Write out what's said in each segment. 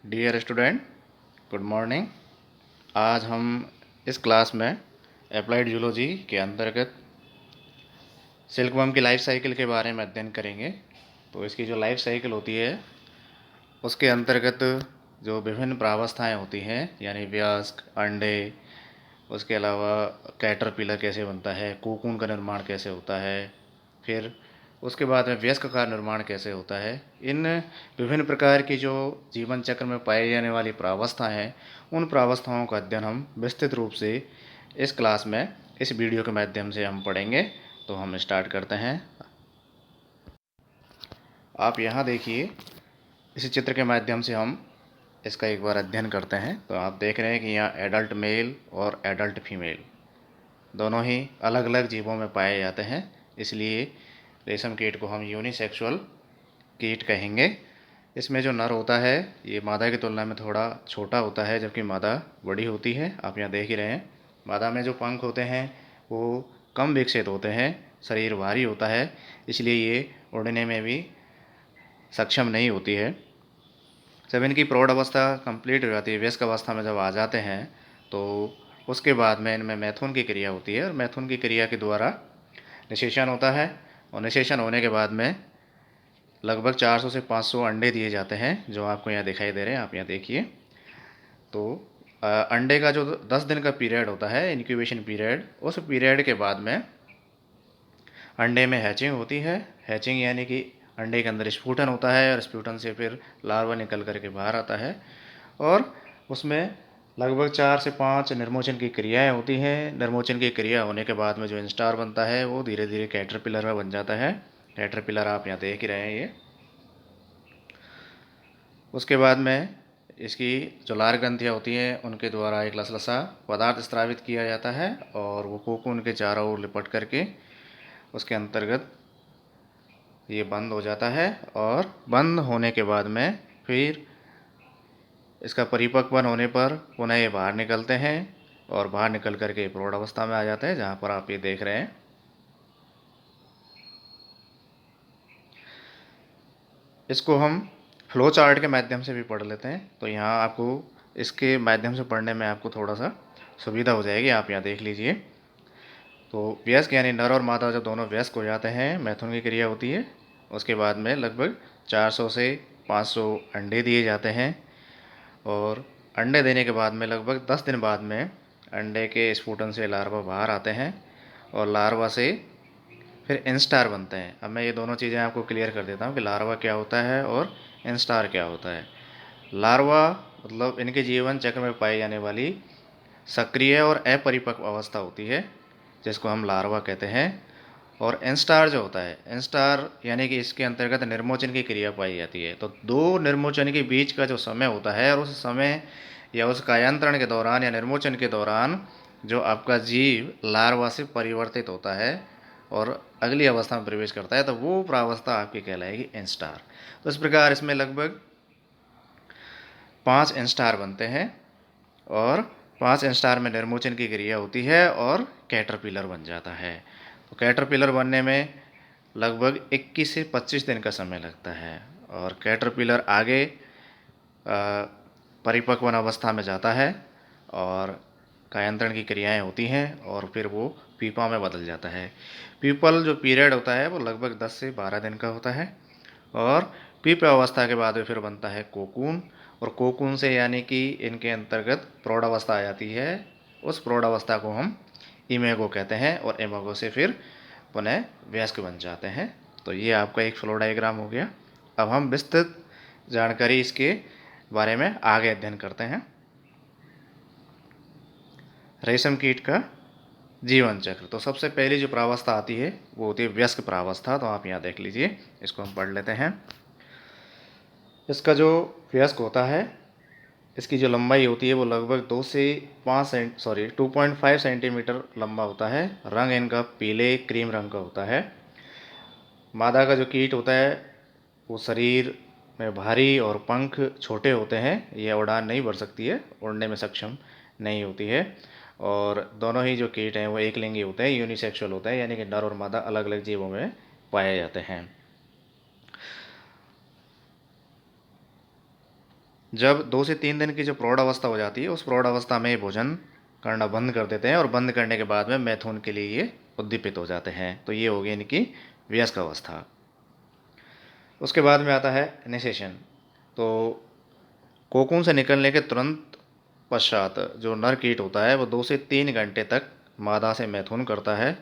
Dear student, good morning. आज हम इस क्लास में अप्लाइड जूलॉजी के अंतर्गत सिल्कवर्म की लाइफ साइकिल के बारे में अध्ययन करेंगे। तो इसकी जो लाइफ साइकिल होती है उसके अंतर्गत जो विभिन्न प्रावस्थाएं होती हैं, यानी वयस्क, अंडे, उसके अलावा कैटरपिलर कैसे बनता है, कोकून का निर्माण कैसे होता है, फिर उसके बाद में वयस्क का निर्माण कैसे होता है, इन विभिन्न प्रकार की जो जीवन चक्र में पाई जाने वाली प्रावस्थाएं हैं, उन प्रावस्थाओं का अध्ययन हम विस्तृत रूप से इस क्लास में इस वीडियो के माध्यम से हम पढ़ेंगे। तो हम स्टार्ट करते हैं। आप यहाँ देखिए, इसी चित्र के माध्यम से हम इसका एक बार अध्ययन करते हैं। तो आप देख रहे हैं कि यहाँ एडल्ट मेल और एडल्ट फीमेल दोनों ही अलग अलग जीवों में पाए जाते हैं, इसलिए रेशम कीट को हम यूनिसेक्सुअल कीट कहेंगे। इसमें जो नर होता है ये मादा की तुलना में थोड़ा छोटा होता है, जबकि मादा बड़ी होती है। आप यहाँ देख ही रहे हैं, मादा में जो पंख होते हैं वो कम विकसित होते हैं, शरीर भारी होता है, इसलिए ये उड़ने में भी सक्षम नहीं होती है। जब इनकी प्रौढ़ अवस्था कंप्लीट हो जाती है, वयस्क अवस्था में जब आ जाते हैं, तो उसके बाद में इनमें मैथुन की क्रिया होती है और मैथुन की क्रिया के द्वारा निषेचन होता है। और निषेचन होने के बाद में लगभग 400 से 500 अंडे दिए जाते हैं, जो आपको यहाँ दिखाई दे रहे हैं। आप यहाँ देखिए, तो अंडे का जो 10 दिन का पीरियड होता है, इंक्यूबेशन पीरियड, उस पीरियड के बाद में अंडे में हैचिंग होती है। हैचिंग यानी कि अंडे के अंदर स्फुटन होता है और स्फुटन से फिर लार्वा निकल करके बाहर आता है और उसमें लगभग 4 से 5 निर्मोचन की क्रियाएं होती हैं। निर्मोचन की क्रिया होने के बाद में जो इंस्टार बनता है वो धीरे धीरे कैटरपिलर में बन जाता है। कैटरपिलर आप यहाँ देख ही रहे हैं ये। उसके बाद में इसकी जो लार ग्रंथियाँ होती हैं उनके द्वारा एक लसलसा पदार्थ स्रावित किया जाता है और वो कोकून के चारों ओर लिपट करके उसके अंतर्गत ये बंद हो जाता है। और बंद होने के बाद में फिर इसका परिपक्वन होने पर पुनः ये बाहर निकलते हैं और बाहर निकल करके प्रौढ़ अवस्था में आ जाते हैं, जहाँ पर आप ये देख रहे हैं। इसको हम फ्लो चार्ट के माध्यम से भी पढ़ लेते हैं, तो यहाँ आपको इसके माध्यम से पढ़ने में आपको थोड़ा सा सुविधा हो जाएगी। आप यहाँ देख लीजिए, तो वयस्क यानी नर और मादा जब दोनों वयस्क हो जाते हैं, मैथुन की क्रिया होती है, उसके बाद में लगभग 400 से 500 अंडे दिए जाते हैं और अंडे देने के बाद में लगभग 10 दिन बाद में अंडे के स्फुटन से लार्वा बाहर आते हैं और लार्वा से फिर इंस्टार बनते हैं। अब मैं ये दोनों चीज़ें आपको क्लियर कर देता हूँ कि लार्वा क्या होता है और इंस्टार क्या होता है। लार्वा मतलब इनके जीवन चक्र में पाई जाने वाली सक्रिय और अपरिपक्व अवस्था होती है, जिसको हम लार्वा कहते हैं। और इंस्टार जो होता है, इंस्टार यानी कि इसके अंतर्गत निर्मोचन की क्रिया पाई जाती है। तो दो निर्मोचन के बीच का जो समय होता है, और उस समय या उस कायांतरण के दौरान या निर्मोचन के दौरान जो आपका जीव लार्वा से परिवर्तित होता है और अगली अवस्था में प्रवेश करता है, तो वो प्रावस्था आपकी कहलाएगी इंस्टार। तो इस प्रकार इसमें लगभग 5 इंस्टार बनते हैं और 5 इंस्टार में निर्मोचन की क्रिया होती है और कैटरपिलर बन जाता है। तो कैटरपिलर बनने में लगभग 21 से 25 दिन का समय लगता है और कैटरपिलर आगे परिपक्वन अवस्था में जाता है और कायांतरण की क्रियाएं होती हैं और फिर वो पीपा में बदल जाता है। पीपल जो पीरियड होता है वो लगभग 10 से 12 दिन का होता है और पीपा अवस्था के बाद फिर बनता है कोकून। और कोकून से यानी कि इनके अंतर्गत प्रौढ़ अवस्था आ जाती है, उस प्रौढ़ अवस्था को हम इमेगो कहते हैं और इमेगो से फिर पुनः वयस्क बन जाते हैं। तो ये आपका एक फ्लो डायग्राम हो गया। अब हम विस्तृत जानकारी इसके बारे में आगे अध्ययन करते हैं। रेशम कीट का जीवन चक्र। तो सबसे पहली जो प्रावस्था आती है वो होती है वयस्क प्रावस्था। तो आप यहाँ देख लीजिए, इसको हम पढ़ लेते हैं। इसका जो वयस्क होता है, इसकी जो लंबाई होती है वो लगभग 2.5 सेंटीमीटर लंबा होता है। रंग इनका पीले क्रीम रंग का होता है। मादा का जो कीट होता है वो शरीर में भारी और पंख छोटे होते हैं, यह उड़ान नहीं भर सकती है, उड़ने में सक्षम नहीं होती है। और दोनों ही जो कीट हैं वो एक लिंगी होते हैं, यूनिसेक्सुअल होते हैं, यानी कि नर और मादा अलग अलग जीवों में पाए जाते हैं। जब 2 से 3 दिन की जो प्रौढ़ अवस्था हो जाती है, उस प्रौढ़ अवस्था में ये भोजन करना बंद कर देते हैं और बंद करने के बाद में मैथुन के लिए ये उद्दीपित हो जाते हैं। तो ये हो गई इनकी वयस्क अवस्था। उसके बाद में आता है निषेचन। तो कोकून से निकलने के तुरंत पश्चात जो नर कीट होता है वो 2 से 3 घंटे तक मादा से मैथुन करता है,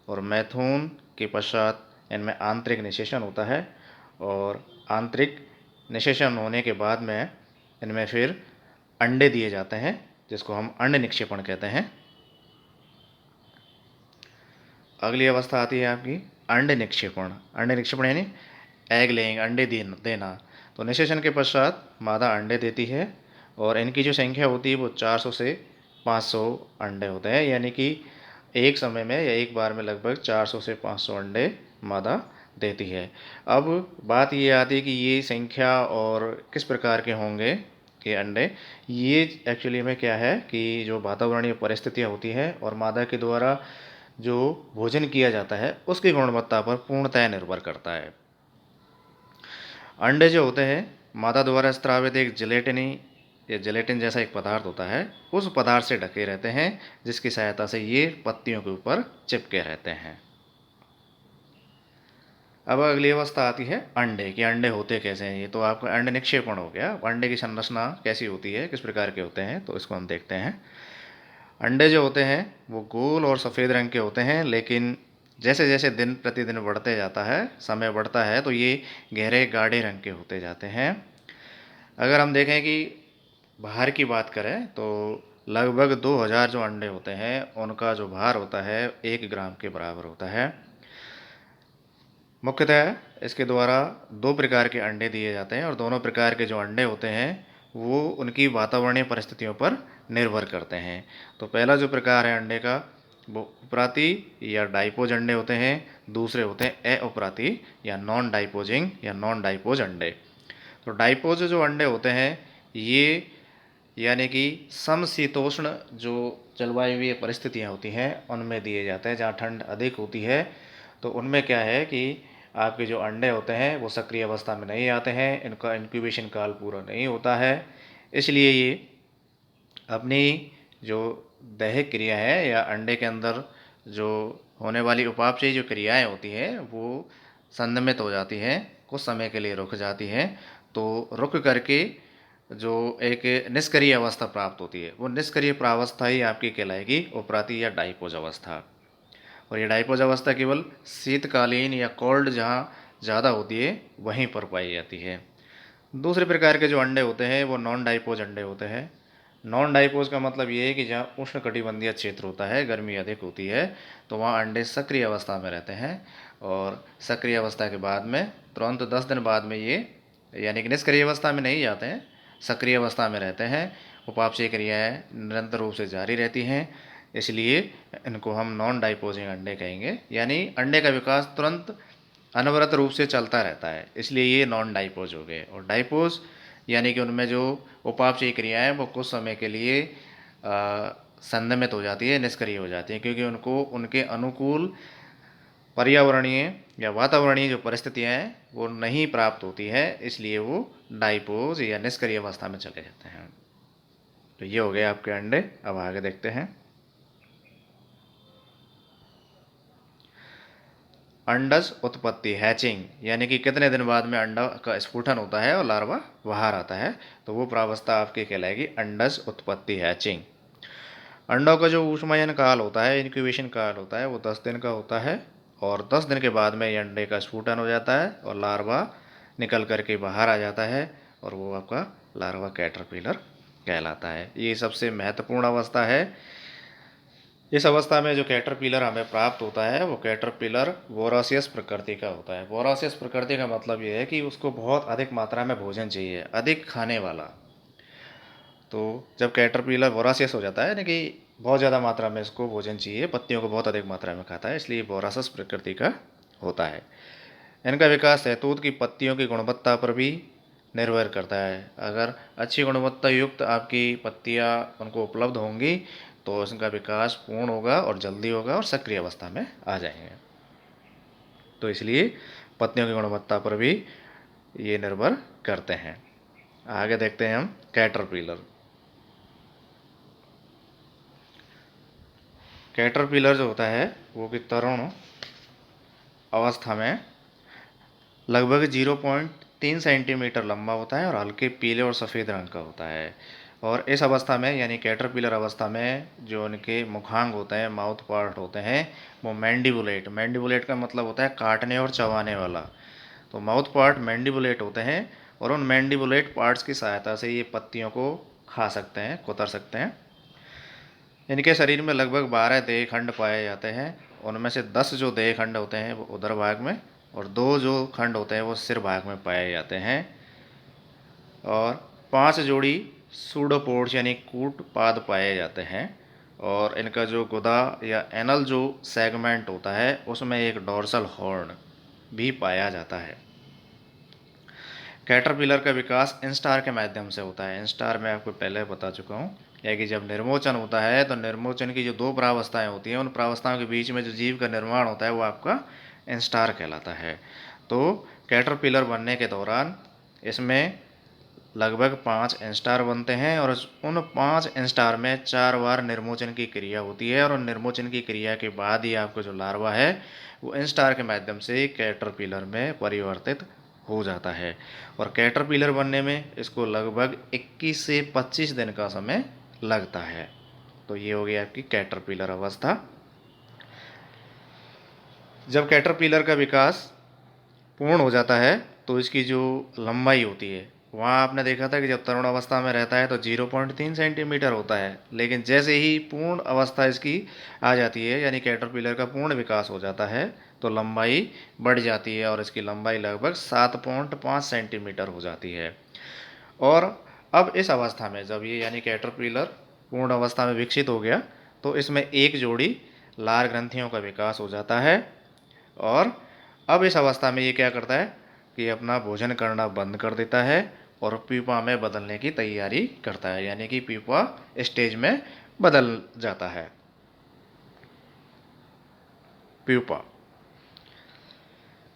और मैथुन के पश्चात इनमें आंतरिक निषेचन होता है, और आंतरिक निषेचन होने के बाद में इनमें फिर अंडे दिए जाते हैं, जिसको हम अंड निक्षेपण कहते हैं। अगली अवस्था आती है आपकी अंड निक्षेपण। अंड निक्षेपण यानी एग लेइंग, अंडे देना। तो निषेचन के पश्चात मादा अंडे देती है, और इनकी जो संख्या होती है वो 400 से 500 अंडे होते हैं, यानी कि एक समय में या एक बार में लगभग 400 से 500 अंडे मादा देती है। अब बात ये आती है कि ये संख्या और किस प्रकार के होंगे ये अंडे। ये एक्चुअली में क्या है कि जो वातावरणीय परिस्थितियाँ होती हैं और मादा के द्वारा जो भोजन किया जाता है उसकी गुणवत्ता पर पूर्णतः निर्भर करता है। अंडे जो होते हैं मादा द्वारा स्रावित एक जिलेटिनी या जिलेटिन जैसा एक पदार्थ होता है, उस पदार्थ से ढके रहते हैं, जिसकी सहायता से ये पत्तियों के ऊपर चिपके रहते हैं। अब अगली अवस्था आती है अंडे की। अंडे होते कैसे हैं? ये तो आपका अंड निक्षेपण हो गया। अंडे की संरचना कैसी होती है, किस प्रकार के होते हैं, तो इसको हम देखते हैं। अंडे जो होते हैं वो गोल और सफ़ेद रंग के होते हैं, लेकिन जैसे जैसे दिन प्रतिदिन बढ़ते जाता है, समय बढ़ता है, तो ये गहरे गाढ़े रंग के होते जाते हैं। अगर हम देखें कि भार की बात करें तो लगभग 2000 जो अंडे होते हैं उनका जो भार होता है 1 ग्राम के बराबर होता है। मुख्यतः इसके द्वारा 2 प्रकार के अंडे दिए जाते हैं, और दोनों प्रकार के जो अंडे होते हैं वो उनकी वातावरणीय परिस्थितियों पर निर्भर करते हैं। तो पहला जो प्रकार है अंडे का वो उपराती या डाइपोज अंडे होते हैं। दूसरे होते हैं अउपराती या नॉन डाइपोजिंग या नॉन डाइपोज अंडे। तो डाइपोज जो अंडे होते हैं ये यानी कि समशीतोष्ण जो जलवायुवीय परिस्थितियाँ होती हैं उनमें दिए जाते हैं। जहाँ ठंड अधिक होती है तो उनमें क्या है कि आपके जो अंडे होते हैं वो सक्रिय अवस्था में नहीं आते हैं, इनका इंक्यूबेशन काल पूरा नहीं होता है, इसलिए ये अपनी जो दैहिक क्रिया है या अंडे के अंदर जो होने वाली उपापचयी जो क्रियाएं होती हैं वो संदमित हो जाती हैं, कुछ समय के लिए रुक जाती हैं। तो रुक करके जो एक निष्क्रिय अवस्था प्राप्त होती है वो निष्क्रिय प्रावस्था ही आपकी कहलाएगी उपराती या डाइपोज अवस्था। और ये डाइपोज अवस्था केवल शीतकालीन या कोल्ड जहाँ ज़्यादा होती है वहीं पर पाई जाती है। दूसरे प्रकार के जो अंडे होते हैं वो नॉन डाइपोज अंडे होते हैं। नॉन डाइपोज का मतलब ये है कि जहाँ उष्णकटिबंधीय क्षेत्र होता है, गर्मी अधिक होती है, तो वहाँ अंडे सक्रिय अवस्था में रहते हैं, और सक्रिय अवस्था के बाद में तुरंत 10 दिन बाद में ये यानी कि निष्क्रिय अवस्था में नहीं जाते हैं, सक्रिय अवस्था में रहते हैं। उपापचयी क्रियाएँ निरंतर रूप से जारी रहती हैं, इसलिए इनको हम नॉन डाइपोजिंग अंडे कहेंगे। यानी अंडे का विकास तुरंत अनवरत रूप से चलता रहता है, इसलिए ये नॉन डाइपोज हो गए। और डाइपोज यानी कि उनमें जो उपापचयी क्रियाएँ हैं वो कुछ समय के लिए संदमित हो जाती है, निष्क्रिय हो जाती है, क्योंकि उनको उनके अनुकूल पर्यावरणीय या वातावरणीय जो परिस्थितियाँ हैं वो नहीं प्राप्त होती है, इसलिए वो डाइपोज या निष्क्रिय अवस्था में चले जाते हैं। तो ये हो गए आपके अंडे। अब आगे देखते हैं अंडज उत्पत्ति, हैचिंग, यानी कि कितने दिन बाद में अंडा का स्फुटन होता है और लार्वा बाहर आता है, तो वो प्रावस्था आपकी कहलाएगी अंडज उत्पत्ति, हैचिंग। अंडों का जो ऊष्मायन काल होता है, इंक्यूबेशन काल होता है, वो 10 दिन का होता है, और 10 दिन के बाद में ये अंडे का स्फुटन हो जाता है और लार्वा निकल करके बाहर आ जाता है, और वो आपका लार्वा कैटरपिलर कहलाता है। ये सबसे महत्वपूर्ण अवस्था है। इस अवस्था में जो कैटरपिलर हमें प्राप्त होता है वो कैटरपिलर वोरासियस प्रकृति का होता है। वोरासियस प्रकृति का मतलब ये है कि उसको बहुत अधिक मात्रा में भोजन चाहिए, अधिक खाने वाला। तो जब कैटरपिलर वोरासियस हो जाता है यानी कि बहुत ज़्यादा मात्रा में इसको भोजन चाहिए, पत्तियों को बहुत अधिक मात्रा में खाता है, इसलिए वोरासियस प्रकृति का होता है। इनका विकास शहतूत की पत्तियों की गुणवत्ता पर भी निर्भर करता है। अगर अच्छी गुणवत्ता युक्त आपकी पत्तियाँ उनको उपलब्ध होंगी तो इसका विकास पूर्ण होगा और जल्दी होगा और सक्रिय अवस्था में आ जाएंगे। तो इसलिए पत्तियों की गुणवत्ता पर भी ये निर्भर करते हैं। आगे देखते हैं हम कैटरपिलर। कैटरपिलर जो होता है वो कि तरुण अवस्था में लगभग 0.3 सेंटीमीटर लंबा होता है और हल्के पीले और सफ़ेद रंग का होता है। और इस अवस्था में यानी कैटरपिलर अवस्था में जो उनके मुखांग होते हैं, माउथ पार्ट होते हैं, वो मैंडिबुलेट, मैंडिबुलेट का मतलब होता है काटने और चबाने वाला। तो माउथ पार्ट मैंडिबुलेट होते हैं और उन मैंडिबुलेट पार्ट्स की सहायता से ये पत्तियों को खा सकते हैं, कुतर सकते हैं। इनके शरीर में लगभग 12 देह खंड पाए जाते हैं। उनमें से 10 जो देह खंड होते हैं वो उदर भाग में और 2 जो खंड होते हैं वो सिर भाग में पाए जाते हैं। और 5 जोड़ी सूडोपोड्स यानी कूट पाद पाए जाते हैं। और इनका जो गुदा या एनल जो सेगमेंट होता है उसमें एक डोर्सल हॉर्न भी पाया जाता है। कैटरपिलर का विकास इंस्टार के माध्यम से होता है। इंस्टार मैं आपको पहले बता चुका हूँ, या कि जब निर्मोचन होता है तो निर्मोचन की जो 2 प्रावस्थाएं होती हैं उन प्रावस्थाओं के बीच में जो जीव का निर्माण होता है वो आपका इंस्टार कहलाता है। तो कैटरपिलर बनने के दौरान इसमें लगभग 5 इंस्टार बनते हैं और उन 5 इंस्टार में 4 बार निर्मोचन की क्रिया होती है और उन निर्मोचन की क्रिया के बाद ही आपको जो लार्वा है वो इंस्टार के माध्यम से कैटरपिलर में परिवर्तित हो जाता है। और कैटरपिलर बनने में इसको लगभग 21 से 25 दिन का समय लगता है। तो ये हो गई आपकी कैटरपिलर अवस्था। जब कैटरपिलर का विकास पूर्ण हो जाता है तो इसकी जो लंबाई होती है, वहाँ आपने देखा था कि जब तरुण अवस्था में रहता है तो 0.3 सेंटीमीटर होता है, लेकिन जैसे ही पूर्ण अवस्था इसकी आ जाती है यानी कैटरपिलर का पूर्ण विकास हो जाता है तो लंबाई बढ़ जाती है और इसकी लंबाई लगभग 7.5 सेंटीमीटर हो जाती है। और अब इस अवस्था में जब ये यानी कैटरपिलर पूर्ण अवस्था में विकसित हो गया तो इसमें एक जोड़ी लार ग्रंथियों का विकास हो जाता है। और अब इस अवस्था में ये क्या करता है कि अपना भोजन करना बंद कर देता है और प्यूपा में बदलने की तैयारी करता है, यानी कि प्यूपा स्टेज में बदल जाता है। प्यूपा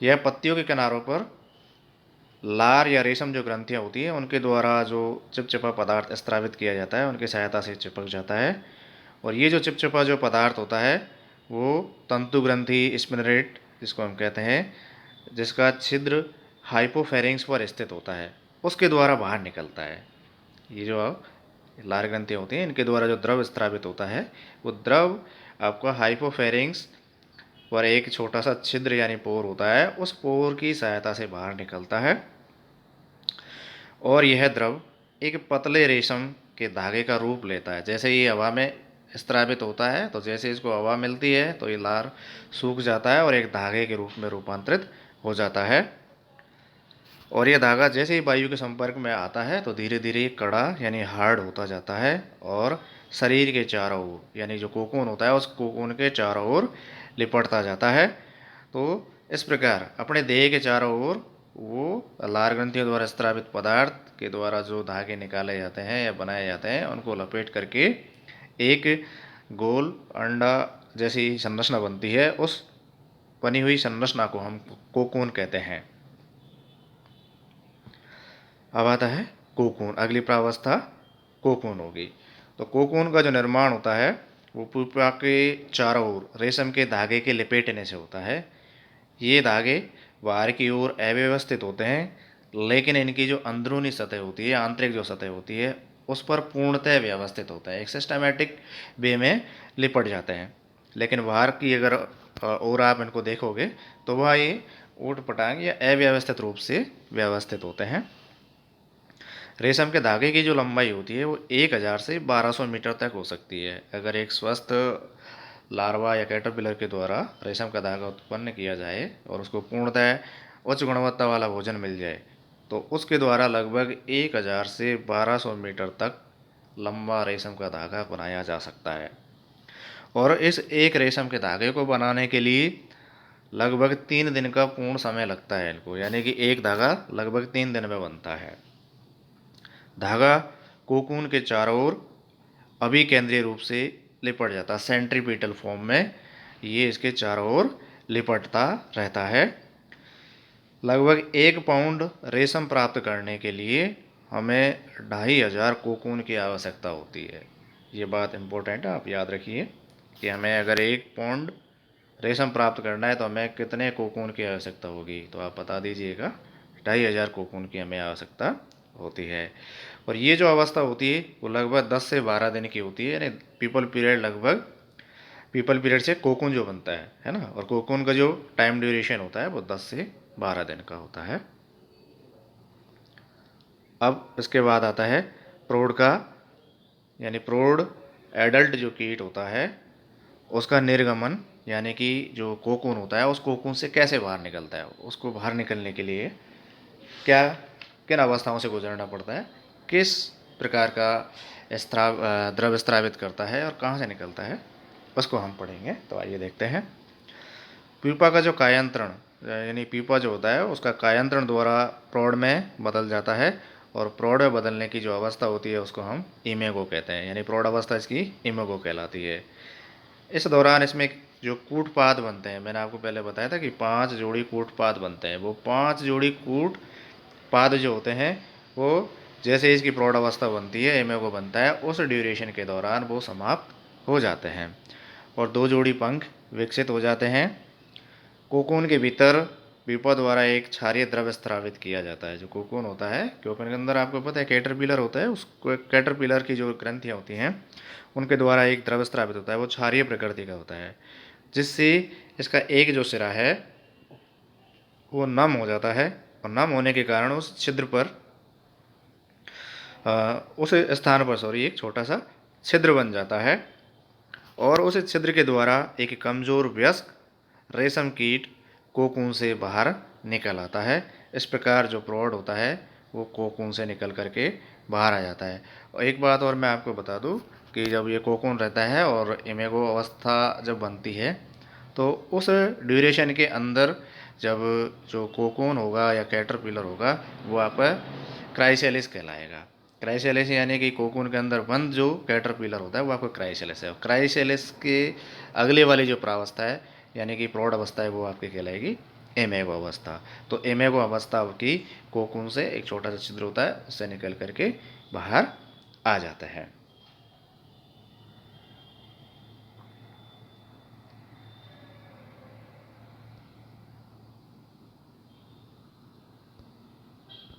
यह पत्तियों के किनारों पर लार या रेशम जो ग्रंथियां होती हैं उनके द्वारा जो चिपचिपा पदार्थ स्त्रावित किया जाता है उनकी सहायता से चिपक जाता है। और ये जो चिपचिपा जो पदार्थ होता है वो तंतु ग्रंथि स्पिनरेट जिसको हम कहते हैं, जिसका छिद्र हाइपोफेरिंग्स पर स्थित होता है, उसके द्वारा बाहर निकलता है। ये जो लार ग्रंथियाँ होती हैं इनके द्वारा जो द्रव स्त्रावित होता है वो द्रव आपका हाइपोफेरिंग्स पर एक छोटा सा छिद्र यानी पोर होता है, उस पोर की सहायता से बाहर निकलता है। और यह द्रव एक पतले रेशम के धागे का रूप लेता है। जैसे ये हवा में स्त्रावित होता है तो जैसे इसको हवा मिलती है तो ये लार सूख जाता है और एक धागे के रूप में रूपांतरित हो जाता है। और यह धागा जैसे ही वायु के संपर्क में आता है तो धीरे धीरे कड़ा यानी हार्ड होता जाता है और शरीर के चारों ओर यानी जो कोकून होता है उस कोकून के चारों ओर लिपटता जाता है। तो इस प्रकार अपने देह के चारों ओर वो लार ग्रंथियों द्वारा स्त्रावित पदार्थ के द्वारा जो धागे निकाले जाते हैं या बनाए जाते हैं उनको लपेट करके एक गोल अंडा जैसी संरचना बनती है। उस बनी हुई संरचना को हम कोकून कहते हैं। अब आता है कोकून, अगली प्रावस्था कोकून होगी। तो कोकून का जो निर्माण होता है वो प्यूपा के चारों ओर रेशम के धागे के लपेटने से होता है। ये धागे बाहर की ओर अव्यवस्थित होते हैं लेकिन इनकी जो अंदरूनी सतह होती है, आंतरिक जो सतह होती है, उस पर पूर्णतः व्यवस्थित होता है, एक सिस्टमैटिक वे में लिपट जाते हैं। लेकिन बाहर की अगर और आप इनको देखोगे तो वह ये ऊट पटांग या अव्यवस्थित रूप से व्यवस्थित होते हैं। रेशम के धागे की जो लंबाई होती है वो 1000 से 1200 मीटर तक हो सकती है। अगर एक स्वस्थ लार्वा या कैटरपिलर के द्वारा रेशम का धागा उत्पन्न किया जाए और उसको पूर्णतः उच्च गुणवत्ता वाला भोजन मिल जाए तो उसके द्वारा लगभग 1000 से 1200 मीटर तक लंबा रेशम का धागा बनाया जा सकता है। और इस एक रेशम के धागे को बनाने के लिए लगभग 3 दिन का पूर्ण समय लगता है इनको, यानी कि एक धागा लगभग 3 दिन में बनता है। धागा कोकून के चारों ओर अभिकेंद्रीय रूप से लिपट जाता है, सेंट्रीपिटल फॉर्म में ये इसके चारों ओर लिपटता रहता है। लगभग 1 पाउंड रेशम प्राप्त करने के लिए हमें 2500 कोकून की आवश्यकता होती है। ये बात इम्पोर्टेंट है, आप याद रखिए कि हमें अगर 1 पौंड रेशम प्राप्त करना है तो हमें कितने कोकून की आवश्यकता होगी, तो आप बता दीजिएगा। 2500 कोकून की हमें आवश्यकता होती है। और ये जो अवस्था होती है वो लगभग 10 से 12 दिन की होती है, यानी पीपल पीरियड से कोकून जो बनता है ना। और कोकून का जो टाइम ड्यूरेशन होता है वो 10 से 12 दिन का होता है। अब इसके बाद आता है प्रौढ़ का, यानी प्रौढ़ एडल्ट जो कीट होता है उसका निर्गमन, यानी कि जो कोकून होता है उस कोकून से कैसे बाहर निकलता है। उसको बाहर निकलने के लिए क्या किन अवस्थाओं से गुजरना पड़ता है, किस प्रकार का द्रव स्रावित करता है और कहाँ से निकलता है, उसको हम पढ़ेंगे। तो आइए देखते हैं। प्यूपा का जो कायांतरण, यानी प्यूपा जो होता है उसका कायांतरण द्वारा प्रौढ़ में बदल जाता है। और प्रौढ़ में बदलने की जो अवस्था होती है उसको हम इमेगो कहते हैं, यानी प्रौढ़ अवस्था इसकी इमेगो कहलाती है। इस दौरान इसमें जो कूटपाद बनते हैं, मैंने आपको पहले बताया था कि 5 जोड़ी कूटपाद बनते हैं। वो 5 जोड़ी कूटपाद जो होते हैं वो जैसे इसकी प्रौढ़ अवस्था बनती है, इमेगो बनता है, उस ड्यूरेशन के दौरान वो समाप्त हो जाते हैं और 2 जोड़ी पंख विकसित हो जाते हैं। कोकून के भीतर प्यूपा द्वारा एक क्षारीय द्रव स्रावित किया जाता है। जो कोकून होता है, कोकून के अंदर आपको पता है कैटरपिलर होता है, उस कैटरपिलर की जो ग्रंथियाँ होती हैं उनके द्वारा एक द्रव स्रावित होता है, वो क्षारीय प्रकृति का होता है, जिससे इसका एक जो सिरा है वो नम हो जाता है। और नम होने के कारण उस छिद्र पर उस स्थान पर एक छोटा सा छिद्र बन जाता है और उस छिद्र के द्वारा एक कमज़ोर वयस्क रेशम कीट कोकून से बाहर निकल आता है। इस प्रकार जो प्रौढ़ होता है वो कोकून से निकल करके बाहर आ जाता है। और एक बात और मैं आपको बता दूं कि जब ये कोकून रहता है और इमेगो अवस्था जब बनती है तो उस ड्यूरेशन के अंदर जब जो कोकून होगा या कैटरपिलर होगा वो आपका क्राइसेलिस कहलाएगा। क्राइसेलिस यानी कि कोकून के अंदर बंद जो कैटरपिलर होता है वो आपका क्राइसेलिस है। क्राइसेलिस के अगले वाली जो प्रावस्था है यानी कि प्रौढ़ अवस्था है वो आपकी कहलाएगी एमेगो अवस्था। तो एमेगो अवस्था की कोकून से एक छोटा सा छिद्र होता है, उससे निकल करके बाहर आ जाता है।